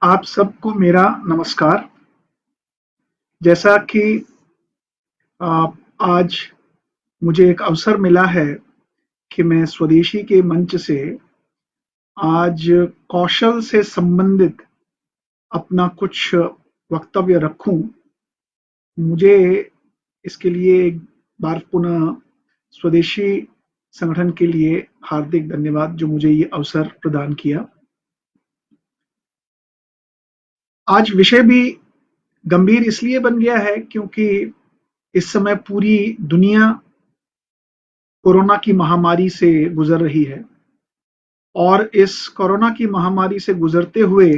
आप सबको मेरा नमस्कार। जैसा कि आज मुझे एक अवसर मिला है कि मैं स्वदेशी के मंच से आज कौशल से संबंधित अपना कुछ वक्तव्य रखूं, मुझे इसके लिए एक बार पुनः स्वदेशी संगठन के लिए हार्दिक धन्यवाद जो मुझे ये अवसर प्रदान किया। आज विषय भी गंभीर इसलिए बन गया है क्योंकि इस समय पूरी दुनिया कोरोना की महामारी से गुजर रही है और इस कोरोना की महामारी से गुजरते हुए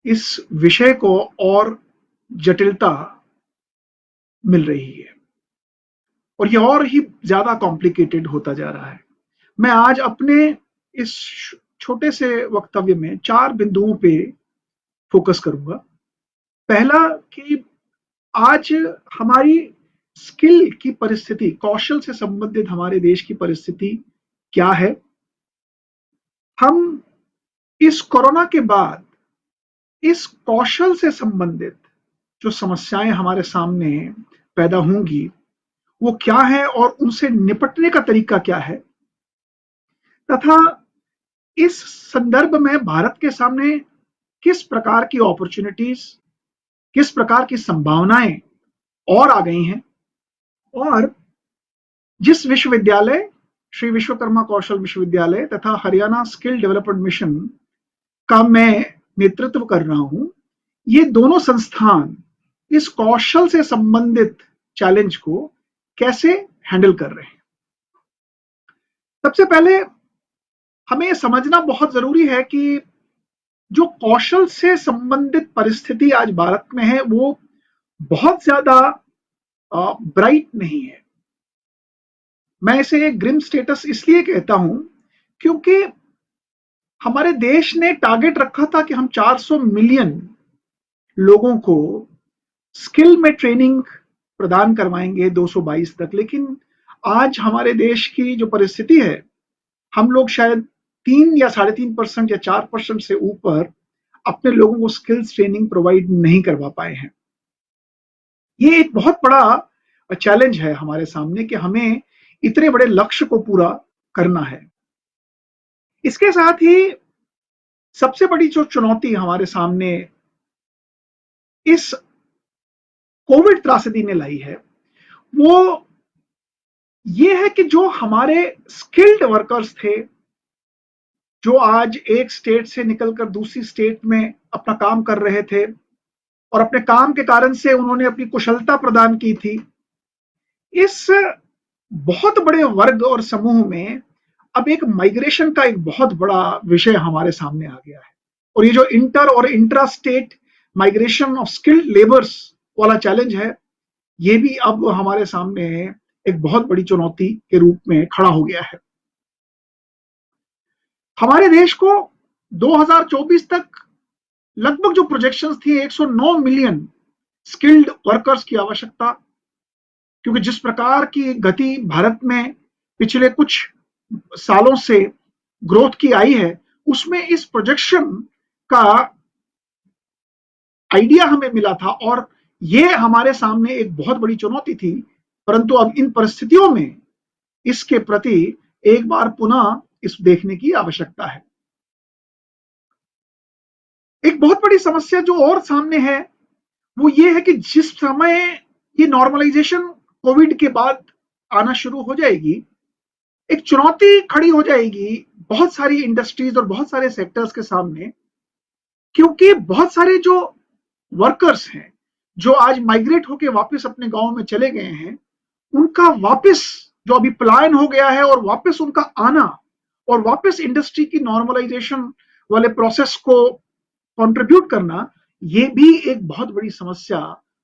इस विषय को और जटिलता मिल रही है और ये और ही ज्यादा कॉम्प्लिकेटेड होता जा रहा है। मैं आज अपने इस छोटे से वक्तव्य में 4 बिंदुओं पे फोकस करूंगा। पहला कि आज हमारी स्किल की परिस्थिति, कौशल से संबंधित हमारे देश की परिस्थिति क्या है। हम इस कोरोना के बाद इस कौशल से संबंधित जो समस्याएं हमारे सामने पैदा होंगी वो क्या है और उनसे निपटने का तरीका क्या है, तथा इस संदर्भ में भारत के सामने किस प्रकार की अपॉर्चुनिटीज, किस प्रकार की संभावनाएं और आ गई हैं और जिस विश्वविद्यालय, श्री विश्वकर्मा कौशल विश्वविद्यालय तथा हरियाणा स्किल डेवलपमेंट मिशन का मैं नेतृत्व कर रहा हूं, ये दोनों संस्थान इस कौशल से संबंधित चैलेंज को कैसे हैंडल कर रहे हैं। सबसे पहले हमें समझना बहुत जरूरी है कि जो कौशल से संबंधित परिस्थिति आज भारत में है वो बहुत ज्यादा ब्राइट नहीं है। मैं इसे एक ग्रिम स्टेटस इसलिए कहता हूं क्योंकि हमारे देश ने टारगेट रखा था कि हम 400 मिलियन लोगों को स्किल में ट्रेनिंग प्रदान करवाएंगे 222 तक, लेकिन आज हमारे देश की जो परिस्थिति है, हम लोग शायद 3 या 3.5% या 4% से ऊपर अपने लोगों को स्किल्स ट्रेनिंग प्रोवाइड नहीं करवा पाए हैं। ये एक बहुत बड़ा चैलेंज है हमारे सामने कि हमें इतने बड़े लक्ष्य को पूरा करना है। इसके साथ ही सबसे बड़ी जो चुनौती हमारे सामने इस कोविड त्रासदी ने लाई है वो ये है कि जो हमारे स्किल्ड वर्कर्स थे, जो आज एक स्टेट से निकलकर दूसरी स्टेट में अपना काम कर रहे थे और अपने काम के कारण से उन्होंने अपनी कुशलता प्रदान की थी, इस बहुत बड़े वर्ग और समूह में अब एक माइग्रेशन का एक बहुत बड़ा विषय हमारे सामने आ गया है और ये जो इंटर और intra state migration of skilled labours वाला चैलेंज है, ये भी अब हमारे सामने एक बहुत बड़ी चुनौती के रूप में खड़ा हो गया है। हमारे देश को 2024 तक लगभग जो प्रोजेक्शंस थी 109 मिलियन स्किल्ड वर्कर्स की आवश्यकता, क्योंकि जिस प्रकार की गति भारत में पिछले कुछ सालों से ग्रोथ की आई है, उसमें इस प्रोजेक्शन का आइडिया हमें मिला था और ये हमारे सामने एक बहुत बड़ी चुनौती थी। परंतु अब इन परिस्थितियों में इसके प्रति एक बार पुनः इस देखने की आवश्यकता है। एक बहुत बड़ी समस्या जो और सामने है वो ये है कि जिस समय ये नॉर्मलाइजेशन कोविड के बाद आना शुरू हो जाएगी, एक चुनौती खड़ी हो जाएगी बहुत सारी इंडस्ट्रीज और बहुत सारे सेक्टर्स के सामने, क्योंकि बहुत सारे जो वर्कर्स हैं जो आज माइग्रेट होकर वापस अपने गांव में चले गए हैं, उनका वापस जो अभी पलायन हो गया है और वापस उनका आना और वापस इंडस्ट्री की नॉर्मलाइजेशन वाले प्रोसेस को कंट्रीब्यूट करना, ये भी एक बहुत बड़ी समस्या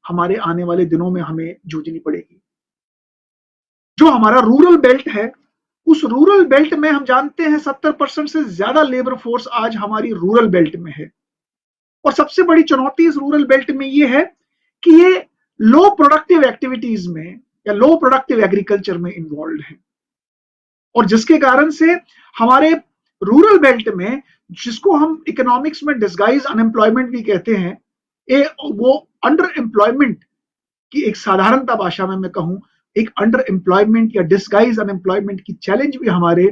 हमारे आने वाले दिनों में हमें जूझनी पड़ेगी। जो हमारा रूरल बेल्ट है, उस रूरल बेल्ट में हम जानते हैं 70% से ज्यादा लेबर फोर्स आज हमारी रूरल बेल्ट में है और सबसे बड़ी चुनौती इस रूरल बेल्ट में ये है कि ये लो प्रोडक्टिव एक्टिविटीज में या लो प्रोडक्टिव एग्रीकल्चर में इन्वॉल्व है और जिसके कारण से हमारे रूरल बेल्ट में जिसको हम इकोनॉमिक्स में डिस्गाइज अनएम्प्लॉयमेंट भी कहते हैं, वो अंडर एम्प्लॉयमेंट की एक साधारणता भाषा में मैं कहूं, एक अंडर एम्प्लॉयमेंट या डिस्गाइज अनएम्प्लॉयमेंट की चैलेंज भी हमारे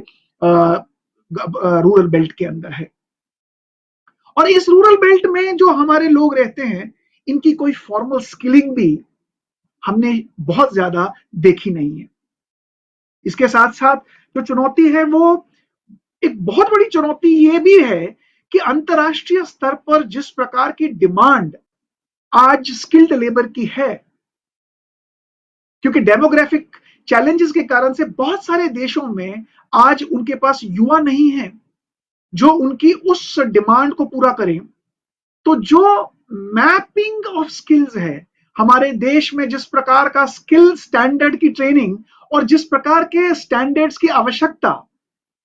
रूरल बेल्ट के अंदर है। और इस रूरल बेल्ट में जो हमारे लोग रहते हैं, इनकी कोई फॉर्मल स्किलिंग भी हमने बहुत ज्यादा देखी नहीं है। इसके साथ साथ जो चुनौती है, वो एक बहुत बड़ी चुनौती ये भी है कि अंतर्राष्ट्रीय स्तर पर जिस प्रकार की डिमांड आज स्किल्ड लेबर की है, क्योंकि डेमोग्राफिक चैलेंजेस के कारण से बहुत सारे देशों में आज उनके पास युवा नहीं है जो उनकी उस डिमांड को पूरा करें। तो जो मैपिंग ऑफ स्किल्स है हमारे देश में, जिस प्रकार का स्किल स्टैंडर्ड की ट्रेनिंग और जिस प्रकार के स्टैंडर्ड्स की आवश्यकता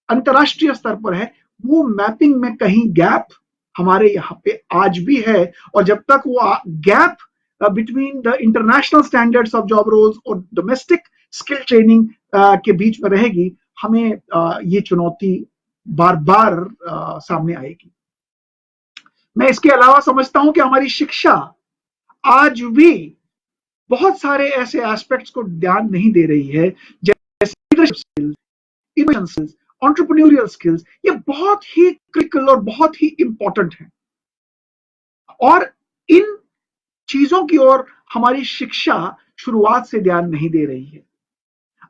अंतरराष्ट्रीय स्तर पर है, वो मैपिंग में कहीं गैप हमारे यहाँ पे आज भी है। और जब तक वो gap between the international standards of job roles और डोमेस्टिक स्किल ट्रेनिंग के बीच में रहेगी, हमें ये चुनौती बार बार सामने आएगी। मैं इसके अलावा समझता हूं कि हमारी शिक्षा आज भी बहुत सारे ऐसे एस्पेक्ट्स को ध्यान नहीं दे रही है, जैसे leadership skills, innovation skills, entrepreneurial skills. ये बहुत ही क्रिटिकल और बहुत ही इंपॉर्टेंट है, और इन चीजों की ओर हमारी शिक्षा शुरुआत से ध्यान नहीं दे रही है।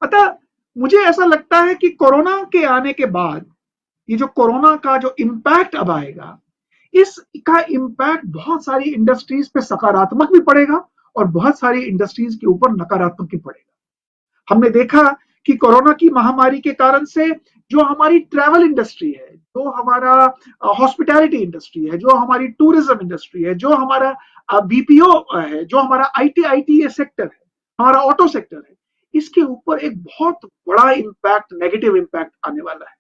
अतः मुझे ऐसा लगता है कि कोरोना के आने के बाद ये जो कोरोना का जो इम्पैक्ट अब आएगा, इसका इम्पैक्ट बहुत सारी इंडस्ट्रीज पे सकारात्मक भी पड़ेगा और बहुत सारी इंडस्ट्रीज के ऊपर नकारात्मक भी पड़ेगा। हमने देखा कि कोरोना की महामारी के कारण से जो हमारी ट्रैवल इंडस्ट्री है, जो हमारा हॉस्पिटैलिटी इंडस्ट्री है, जो हमारी टूरिज्म इंडस्ट्री है, जो हमारा बीपीओ है, जो हमारा आईटी सेक्टर है, हमारा ऑटो सेक्टर है, इसके ऊपर एक बहुत बड़ा इम्पैक्ट, नेगेटिव इम्पैक्ट आने वाला है।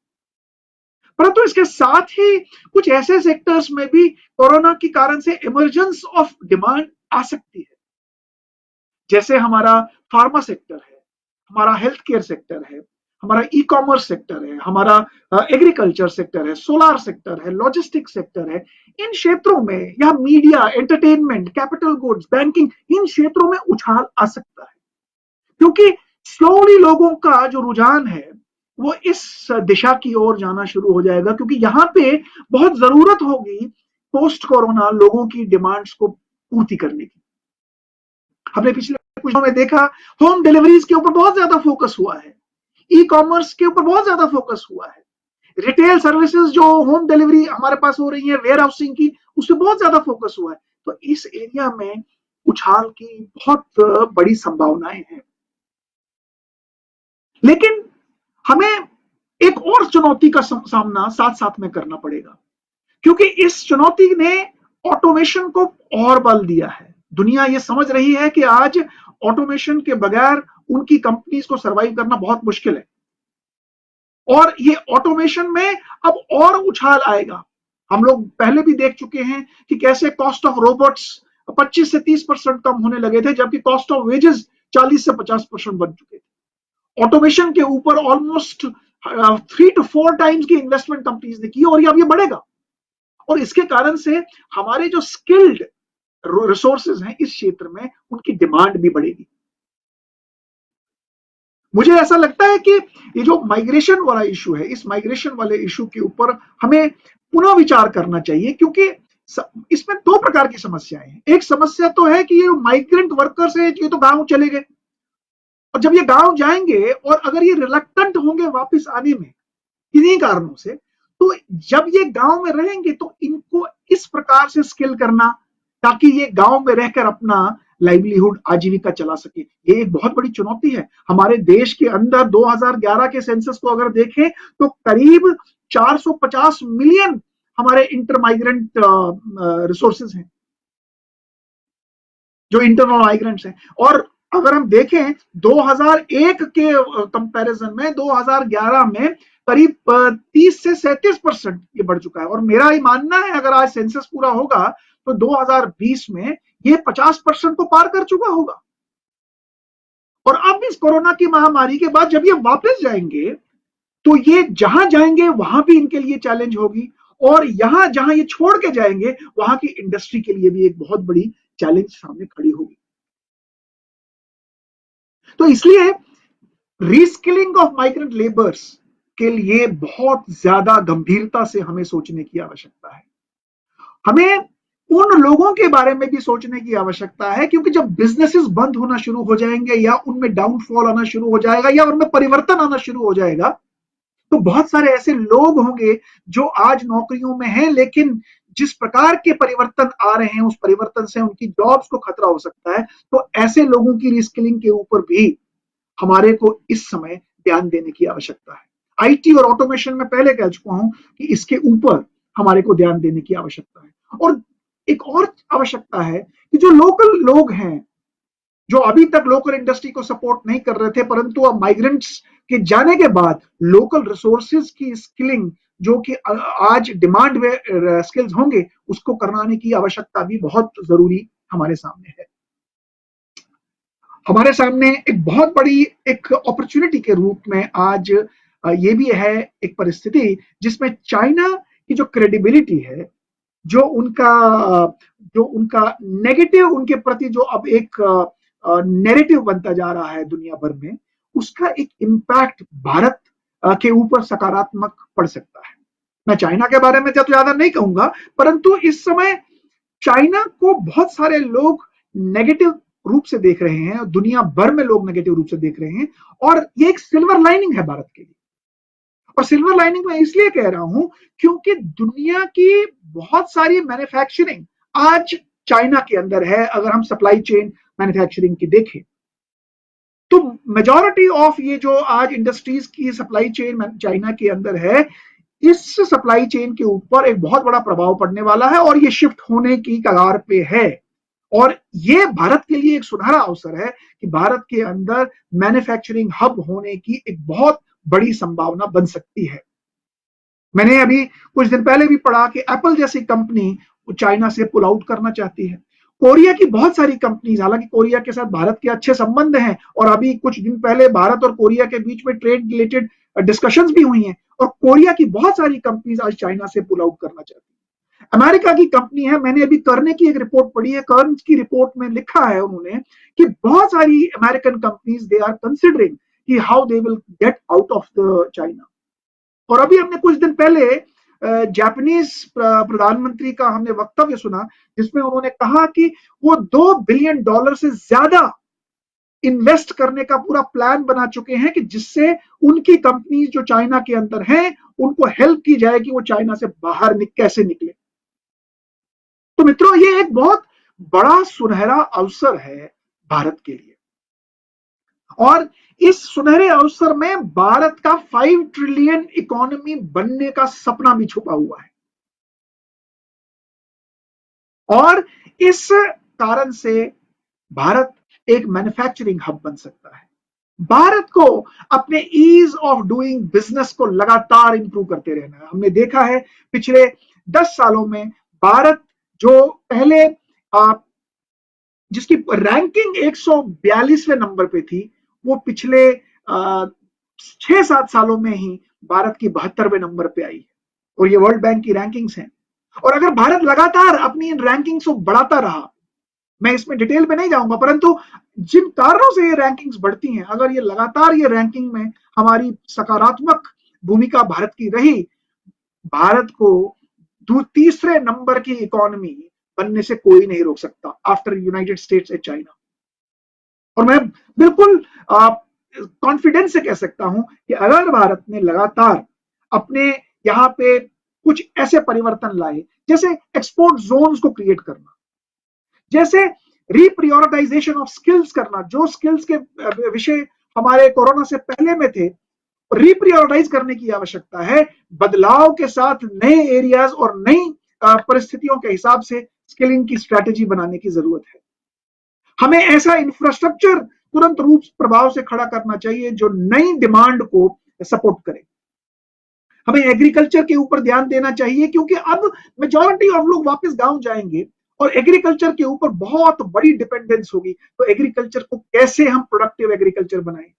परंतु इसके साथ ही कुछ ऐसे सेक्टर्स में भी कोरोना के कारण से इमरजेंस ऑफ डिमांड आ सकती है, जैसे हमारा फार्मा सेक्टर है, हमारा हेल्थ केयर सेक्टर है, हमारा ई कॉमर्स सेक्टर है, हमारा एग्रीकल्चर सेक्टर है, सोलार सेक्टर है, लॉजिस्टिक सेक्टर है। इन क्षेत्रों में या media, entertainment, capital goods, banking, इन क्षेत्रों में उछाल आ सकता है, क्योंकि स्लोली लोगों का जो रुझान है वो इस दिशा की ओर जाना शुरू हो जाएगा, क्योंकि यहाँ पे बहुत जरूरत होगी पोस्ट कोरोना लोगों की डिमांड्स को पूर्ति करने की। हमने पिछले कुछ दिनों में देखा, होम डिलीवरीज के ऊपर बहुत ज्यादा फोकस हुआ है, ई कॉमर्स के ऊपर बहुत ज्यादा फोकस हुआ है, रिटेल सर्विसेज जो होम डिलीवरी हमारे पास हो रही है, वेयर हाउसिंग की, उस पर बहुत ज्यादा फोकस हुआ है। तो इस एरिया में उछाल की बहुत बड़ी संभावनाएं हैं। लेकिन हमें एक और चुनौती का सामना साथ साथ में करना पड़ेगा, क्योंकि इस चुनौती ने ऑटोमेशन को और बल दिया है। दुनिया ये समझ रही है कि आज ऑटोमेशन के बगैर उनकी कंपनीज को सरवाइव करना बहुत मुश्किल है, और ये ऑटोमेशन में अब और उछाल आएगा। हम लोग पहले भी देख चुके हैं कि कैसे कॉस्ट ऑफ रोबोट्स 25 से 30% कम होने लगे थे, जबकि कॉस्ट ऑफ वेजेस 40 से 50% बढ़ चुके थे। ऑटोमेशन के ऊपर ऑलमोस्ट 3 to 4 टाइम्स की इन्वेस्टमेंट कंपनीज ने की, और ये अब ये बढ़ेगा। और इसके कारण से हमारे जो स्किल्ड रिसोर्सेज हैं इस क्षेत्र में, उनकी डिमांड भी बढ़ेगी। मुझे ऐसा लगता है कि ये जो माइग्रेशन वाला इशू है, इस माइग्रेशन वाले इशू के ऊपर हमें पुनः विचार करना चाहिए, क्योंकि इसमें दो प्रकार की समस्याएं हैं। एक समस्या तो है कि ये माइग्रेंट वर्कर्स है, ये तो गांव चले गए, और जब ये गांव जाएंगे और अगर ये रिलक्टेंट होंगे वापस आने में किन्हीं कारणों से, तो जब ये गांव में रहेंगे तो इनको इस प्रकार से स्किल करना ताकि ये गांव में रहकर अपना लाइवलीहुड, आजीविका चला सके, ये एक बहुत बड़ी चुनौती है। हमारे देश के अंदर 2011 के सेंसस को अगर देखें तो करीब 450 मिलियन हमारे इंटर माइग्रेंट रिसोर्सेज हैं, जो इंटरनल माइग्रेंट्स हैं। और अगर हम देखें 2001 के कंपैरिजन में 2011 में करीब 30 से 37% ये बढ़ चुका है। और मेरा ये मानना है अगर आज सेंसस पूरा होगा तो 2020 में ये 50% को पार कर चुका होगा। और अब इस कोरोना की महामारी के बाद जब ये वापस जाएंगे तो ये जहां जाएंगे वहां भी इनके लिए चैलेंज होगी, और यहां जहां ये छोड़ के जाएंगे वहां की इंडस्ट्री के लिए भी एक बहुत बड़ी चैलेंज सामने खड़ी होगी। तो इसलिए रीस्किलिंग ऑफ माइग्रेंट लेबर्स के लिए बहुत ज्यादा गंभीरता से हमें सोचने की आवश्यकता है। हमें उन लोगों के बारे में भी सोचने की आवश्यकता है, क्योंकि जब बिजनेसेस बंद होना शुरू हो जाएंगे या उनमें डाउनफॉल आना शुरू हो जाएगा या उनमें परिवर्तन आना शुरू हो जाएगा, तो बहुत सारे ऐसे लोग होंगे जो आज नौकरियों में हैं, लेकिन जिस प्रकार के परिवर्तन आ रहे हैं उस परिवर्तन से उनकी जॉब्स को खतरा हो सकता है। तो ऐसे लोगों की रिस्किलिंग के ऊपर भी हमारे को इस समय ध्यान देने की आवश्यकता है। आईटी और ऑटोमेशन में पहले कह चुका हूं कि इसके ऊपर हमारे को ध्यान देने की आवश्यकता है। और एक और आवश्यकता है कि जो लोकल लोग हैं, जो अभी तक लोकल इंडस्ट्री को सपोर्ट नहीं कर रहे थे, परंतु अब माइग्रेंट्स के जाने के बाद लोकल रिसोर्सेज की स्किलिंग जो कि आज डिमांड में स्किल्स होंगे, उसको कराने की आवश्यकता भी बहुत जरूरी हमारे सामने है। हमारे सामने एक बहुत बड़ी एक अपॉर्चुनिटी के रूप में आज ये भी है एक परिस्थिति जिसमें चाइना की जो क्रेडिबिलिटी है, जो उनका नेगेटिव उनके प्रति जो अब एक नैरेटिव बनता जा रहा है दुनिया भर में, उसका एक इम्पैक्ट भारत के ऊपर सकारात्मक पड़ सकता है। मैं चाइना के बारे में तो ज्यादा नहीं कहूंगा, परंतु इस समय चाइना को बहुत सारे लोग नेगेटिव रूप से देख रहे हैं, दुनिया भर में लोग नेगेटिव रूप से देख रहे हैं, और ये एक सिल्वर लाइनिंग है भारत के लिए। और सिल्वर लाइनिंग मैं इसलिए कह रहा हूं क्योंकि दुनिया की बहुत सारी मैन्युफैक्चरिंग आज चाइना के अंदर है। अगर हम सप्लाई चेन मैन्युफैक्चरिंग की देखें तो मेजॉरिटी ऑफ ये जो आज इंडस्ट्रीज की सप्लाई चेन चाइना के अंदर है, इस सप्लाई चेन के ऊपर एक बहुत बड़ा प्रभाव पड़ने वाला है और ये शिफ्ट होने की कगार पे है। और ये भारत के लिए एक सुनहरा अवसर है कि भारत के अंदर मैन्युफैक्चरिंग हब होने की एक बहुत बड़ी संभावना बन सकती है। मैंने अभी कुछ दिन पहले भी पढ़ा कि एप्पल जैसी कंपनी चाइना से पुल आउट करना चाहती है। कोरिया की बहुत सारी कंपनीज, हालांकि कोरिया के साथ भारत के अच्छे संबंध हैं और अभी कुछ दिन पहले भारत और कोरिया के बीच में ट्रेड रिलेटेड डिस्कशंस भी हुई हैं, और कोरिया की बहुत सारी कंपनीज आज चाइना से पुल आउट करना चाहती है। अमेरिका की कंपनी है, मैंने अभी करने की एक रिपोर्ट पढ़ी है, कर्न्स की रिपोर्ट में लिखा है उन्होंने कि बहुत सारी American companies they are considering कि how they will get out of the China. और अभी हमने कुछ दिन पहले जापानीज प्रधानमंत्री का हमने वक्तव्य सुना जिसमें उन्होंने कहा कि वो $2 बिलियन से ज्यादा इन्वेस्ट करने का पूरा प्लान बना चुके हैं कि जिससे उनकी कंपनी जो चाइना के अंदर हैं उनको हेल्प की जाए कि वो चाइना से बाहर कैसे निकले। तो मित्रों, ये एक बहुत बड़ा सुनहरा अवसर है भारत के लिए, और इस सुनहरे अवसर में भारत का 5 ट्रिलियन इकोनॉमी बनने का सपना भी छुपा हुआ है। और इस कारण से भारत एक मैन्युफैक्चरिंग हब बन सकता है। भारत को अपने ईज ऑफ डूइंग बिजनेस को लगातार इंप्रूव करते रहना है। हमने देखा है पिछले 10 सालों में भारत जो पहले जिसकी रैंकिंग 142वें नंबर पे थी, वो पिछले 6-7 सालों में ही भारत की 72वें नंबर पे आई है, और ये वर्ल्ड बैंक की रैंकिंग्स हैं। और अगर भारत लगातार अपनी इन रैंकिंग्स को बढ़ाता रहा, मैं इसमें डिटेल में नहीं जाऊंगा, परंतु जिन कारणों से ये रैंकिंग्स बढ़ती हैं, अगर ये लगातार ये रैंकिंग में हमारी सकारात्मक भूमिका भारत की रही, भारत को तीसरे नंबर की इकोनॉमी बनने से कोई नहीं रोक सकता after United states and China. और मैं बिल्कुल कॉन्फिडेंस से कह सकता हूं कि अगर भारत ने लगातार अपने यहाँ पे कुछ ऐसे परिवर्तन लाए, जैसे एक्सपोर्ट जोन्स को क्रिएट करना, जैसे रिप्रियोरिटाइजेशन ऑफ स्किल्स करना, जो स्किल्स के विषय हमारे कोरोना से पहले में थे, रिप्रियोरिटाइज करने की आवश्यकता है। बदलाव के साथ नए एरियाज और नई परिस्थितियों के हिसाब से स्किलिंग की स्ट्रेटेजी बनाने की जरूरत है। हमें ऐसा इंफ्रास्ट्रक्चर तुरंत रूप प्रभाव से खड़ा करना चाहिए जो नई डिमांड को सपोर्ट करे। हमें एग्रीकल्चर के ऊपर ध्यान देना चाहिए, क्योंकि अब मेजॉरिटी ऑफ लोग वापस गांव जाएंगे और एग्रीकल्चर के ऊपर बहुत बड़ी डिपेंडेंस होगी। तो एग्रीकल्चर को कैसे हम प्रोडक्टिव एग्रीकल्चर बनाएं,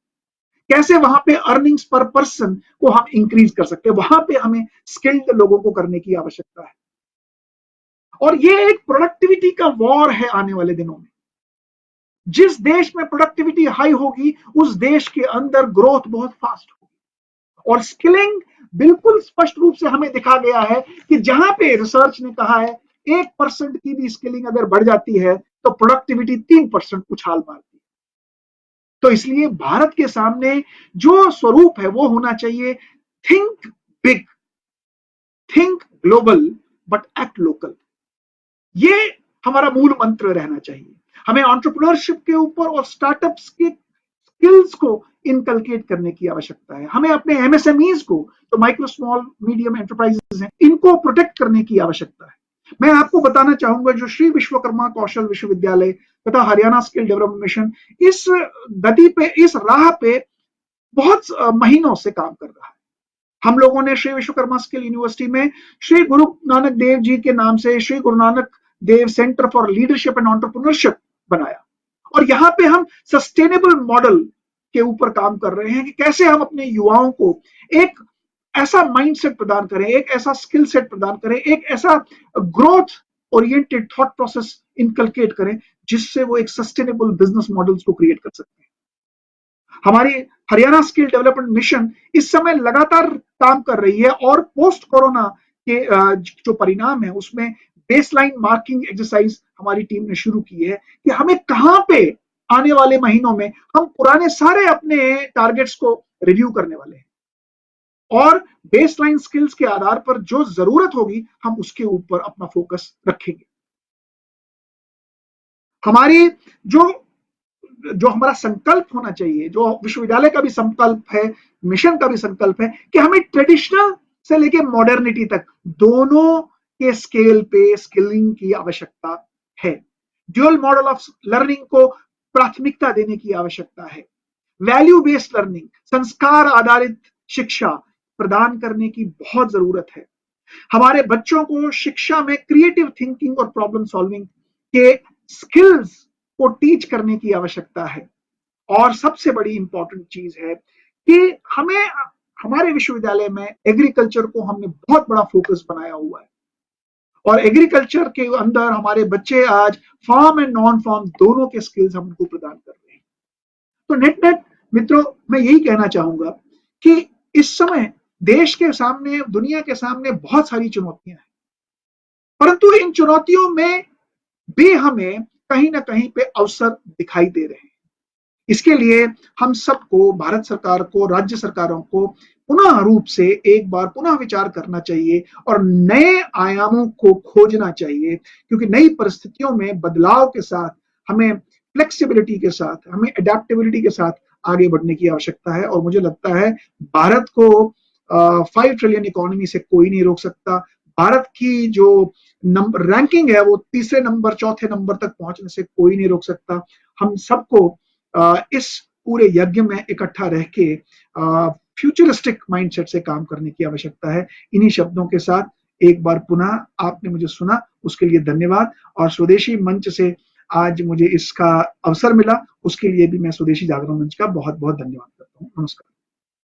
कैसे वहां पे अर्निंग्स पर पर्सन को हम इंक्रीज कर सकते हैं, वहां पे हमें स्किल्ड लोगों को करने की आवश्यकता है। और ये एक प्रोडक्टिविटी का वॉर है आने वाले दिनों में। जिस देश में प्रोडक्टिविटी हाई होगी उस देश के अंदर ग्रोथ बहुत फास्ट होगी। और स्किलिंग बिल्कुल स्पष्ट रूप से हमें दिखा गया है कि जहां पे रिसर्च ने कहा है 1% की भी स्किलिंग अगर बढ़ जाती है तो प्रोडक्टिविटी 3% उछाल मारती है। तो इसलिए भारत के सामने जो स्वरूप है वो होना चाहिए, think big, think global, but act local. ये हमारा मूल मंत्र रहना चाहिए। हमें एंटरप्रेन्योरशिप के ऊपर और स्टार्टअप्स के स्किल्स को इनकलकेट करने की आवश्यकता है। हमें अपने एमएसएमईज को, तो माइक्रो स्मॉल मीडियम एंटरप्राइजेस हैं, इनको प्रोटेक्ट करने की आवश्यकता है। मैं आपको बताना चाहूंगा जो श्री विश्वकर्मा कौशल विश्वविद्यालय तथा हरियाणा स्किल डेवलपमेंट मिशन इस गति पे, इस राह पे बहुत महीनों से काम कर रहा है। हम लोगों ने श्री विश्वकर्मा स्किल यूनिवर्सिटी में श्री गुरु नानक देव जी के नाम से Shri Guru Nanak Dev centre for leadership and entrepreneurship बनाया। और यहाँ पे हम सस्टेनेबल मॉडल के ऊपर काम कर रहे हैं कि कैसे हम अपने युवाओं को एक ऐसा माइंडसेट प्रदान करें, एक ऐसा स्किल सेट प्रदान करें, एक ऐसा growth oriented thought process inculcate करें जिससे वो एक सस्टेनेबल बिजनेस मॉडल्स को क्रिएट कर सकते हैं। हमारी हरियाणा स्किल डेवलपमेंट मिशन इस समय लगातार काम कर रही है और पोस्ट कोरोना के जो परिणाम है उसमें बेसलाइन मार्किंग एक्सरसाइज हमारी टीम ने शुरू की है कि हमें कहां पे आने वाले महीनों में हम पुराने सारे अपने टारगेट्स को रिव्यू करने वाले हैं और बेसलाइन स्किल्स के आधार पर जो जरूरत होगी हम उसके ऊपर अपना फोकस रखेंगे। हमारी जो हमारा संकल्प होना चाहिए, जो विश्वविद्यालय का भी संकल्प है, मिशन का भी संकल्प है कि हमें ट्रेडिशनल से लेके मॉडर्निटी तक दोनों के स्केल पे स्किलिंग की आवश्यकता है। ड्यूअल मॉडल ऑफ लर्निंग को प्राथमिकता देने की आवश्यकता है। वैल्यू बेस्ड लर्निंग, संस्कार आधारित शिक्षा प्रदान करने की बहुत जरूरत है। हमारे बच्चों को शिक्षा में क्रिएटिव थिंकिंग और प्रॉब्लम सॉल्विंग के स्किल्स को टीच करने की आवश्यकता है। और सबसे बड़ी इंपॉर्टेंट चीज है कि हमें हमारे विश्वविद्यालय में एग्रीकल्चर को हमने बहुत बड़ा फोकस बनाया हुआ है और एग्रीकल्चर के अंदर हमारे बच्चे आज फार्म एंड नॉन फार्म दोनों के स्किल्स हम उनको प्रदान कर रहे हैं। तो नेट नेट मित्रों, मैं यही कहना चाहूंगा कि इस समय देश के सामने, दुनिया के सामने बहुत सारी चुनौतियां हैं, परंतु इन चुनौतियों में भी हमें कहीं ना कहीं पे अवसर दिखाई दे रहे हैं। इसके लिए हम सबको, भारत सरकार को, राज्य सरकारों को पुनः रूप से एक बार पुनः विचार करना चाहिए और नए आयामों को खोजना चाहिए, क्योंकि नई परिस्थितियों में बदलाव के साथ हमें फ्लेक्सिबिलिटी के साथ, हमें अडेप्टेबिलिटी के साथ आगे बढ़ने की आवश्यकता है। और मुझे लगता है भारत को 5 ट्रिलियन इकोनॉमी से कोई नहीं रोक सकता। भारत की जो नंबर रैंकिंग है वो तीसरे नंबर, चौथे नंबर तक पहुंचने से कोई नहीं रोक सकता। हम सबको इस पूरे यज्ञ में इकट्ठा रह के फ्यूचरिस्टिक माइंडसेट से काम करने की आवश्यकता है। इन्हीं शब्दों के साथ एक बार पुनः आपने मुझे सुना, उसके लिए धन्यवाद। और स्वदेशी मंच से आज मुझे इसका अवसर मिला, उसके लिए भी मैं स्वदेशी जागरण मंच का बहुत बहुत धन्यवाद करता हूँ। नमस्कार।